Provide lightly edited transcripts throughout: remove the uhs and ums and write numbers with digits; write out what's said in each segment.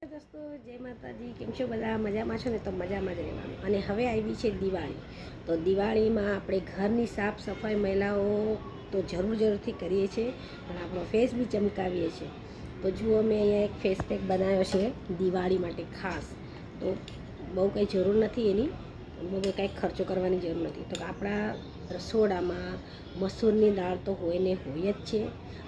દોસ્તો જય માતાજી, કેમ છો બધા? મજામાં છો ને? તો મજામાં જ રહેવાનું. અને હવે આવી છે દિવાળી. તો દિવાળીમાં આપણે ઘરની સાફ સફાઈ મહિલાઓ તો જરૂરથી કરીએ છીએ અને આપણો ફેસ બી ચમકાવીએ છીએ. તો જુઓ, મેં અહીંયા એક ફેસ પેક બનાવ્યો છે દિવાળી માટે ખાસ. તો બહુ કંઈ જરૂર નથી એની, બહુ કાંઈ ખર્ચો કરવાની જરૂર નથી. તો આપણા રસોડામાં મસૂરની દાળ તો હોય ને હોય જ છે,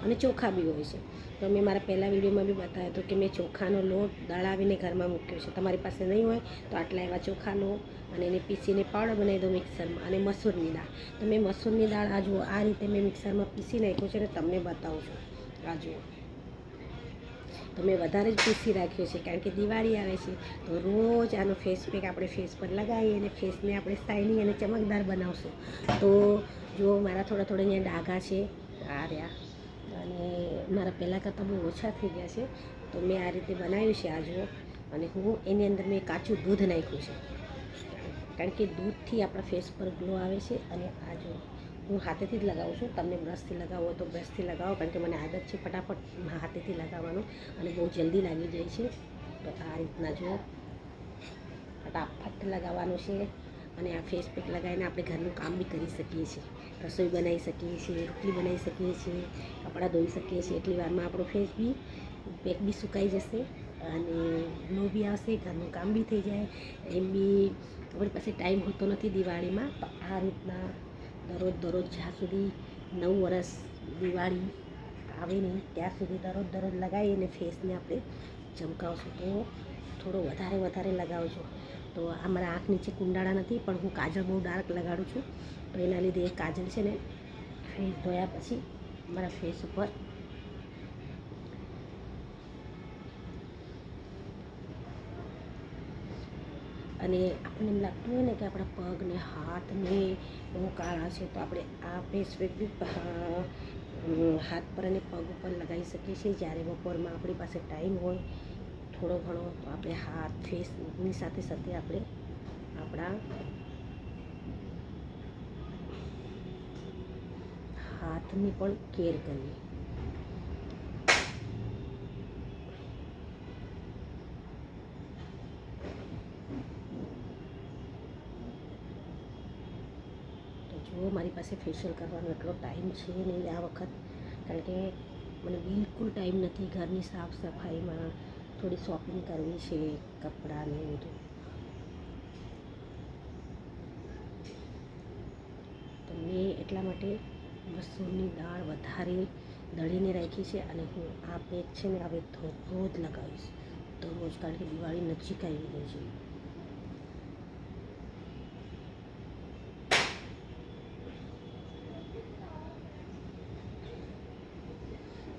અને ચોખા બી હોય છે. તો મેં મારા પહેલાં વિડીયોમાં બી બતાવ્યો હતો કે મેં ચોખાનો લોટ દળાવીને ઘરમાં મૂક્યો છે. તમારી પાસે નહીં હોય તો આટલા એવા ચોખા લો અને એને પીસીને પાવડર બનાવી દો મિક્સરમાં. અને મસૂરની દાળ, તો મેં મસૂરની દાળ આ જુઓ આ રીતે મેં મિક્સરમાં પીસી નાખ્યું છે અને તમને બતાવું છું. આ જુઓ, તો મેં વધારે જ પીસી રાખ્યો છે કારણ કે દિવાળી આવે છે. તો રોજ આનો ફેસ પેક આપણે ફેસ પર લગાવીએ અને ફેસને આપણે શાઇનિંગ અને ચમકદાર બનાવશું. તો જુઓ, મારા થોડા અહીંયા ડાઘા છે, આ રહ્યા, અને મારા પહેલાં કરતાં બહુ ઓછા થઈ ગયા છે. તો મેં આ રીતે બનાવ્યું છે આ જુઓ. અને હું એની અંદર મેં કાચું દૂધ નાખ્યું છે કારણ કે દૂધથી આપણા ફેસ પર ગ્લો આવે છે. અને આ જુઓ, હું હાથેથી જ લગાવું છું. તમને બ્રશથી લગાવવો હોય તો બ્રશથી લગાવો, કારણ કે મને આદત છે ફટાફટ હાથેથી લગાવવાનું અને બહુ જલ્દી લાગી જાય છે. તો આ રીતના જુઓ, ફટાફટ લગાવવાનું છે. અને આ ફેસ પેક લગાવીને આપણે ઘરનું કામ બી કરી શકીએ છીએ, રસોઈ બનાવી શકીએ છીએ, રોટલી બનાવી શકીએ છીએ, કપડાં ધોઈ શકીએ છીએ. એટલી વારમાં આપણો ફેસ બી પેક બી સુકાઈ જશે અને ગ્લો બી આવશે, ઘરનું કામ બી થઈ જાય. એમ બી આપણી પાસે ટાઈમ હોતો નથી દિવાળીમાં. તો આ રીતના દરરોજ જ્યાં સુધી 9 વર્ષ દિવાળી આવે નહીં ત્યાં સુધી દરરોજ લગાવીને ફેસને આપણે ચમકાવશું. તો થોડો વધારે લગાવજો. તો આ મારા આંખ નીચે કુંડાળા નથી, પણ હું કાજળ બહુ ડાર્ક લગાડું છું. તો એના લીધે એ કાજળ છે ને ફેસ ધોયા પછી મારા ફેસ ઉપર અને આપણને એમ લાગતું હોય ને કે આપણા પગ ને હાથ ને બહુ કાળા છે, તો આપણે આ ફેસ પેક બી હાથ પર અને પગ ઉપર લગાવી શકીએ છીએ. જ્યારે બપોરમાં આપણી પાસે ટાઈમ હોય થોડો ઘણો, તો આપણે હાથ ફેસની સાથે આપણે આપણા હાથની પણ કેર કરવી. જુઓ, મારી પાસે ફેશિયલ કરવાનો એટલો ટાઈમ છે નહીં આ વખત, કારણ કે મને બિલકુલ ટાઈમ નથી. ઘરની સાફ સફાઈમાં થોડી શોપિંગ કરવી છે, કપડાને બધું. તો મેં એટલા માટે મસૂરની દાળ વધારે દળીને રાખી છે. અને હું આ પેક છે ને હવે રોજ લગાવીશ, દરરોજ, કારણ કે દિવાળી નજીક આવી ગઈ છે.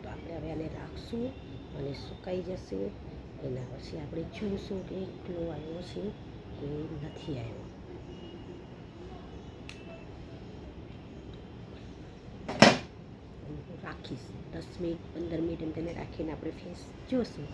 તો આપણે હવે આને રાખશું અને સુકાઈ જશે. એના પછી આપણે જોઈશું કે ગ્લો આવ્યો છે કે નથી આવ્યો. રાખીશ 10 મિનિટ 15 મિનિટ એમ તેને રાખીને આપણે ફેસ જોઈશું.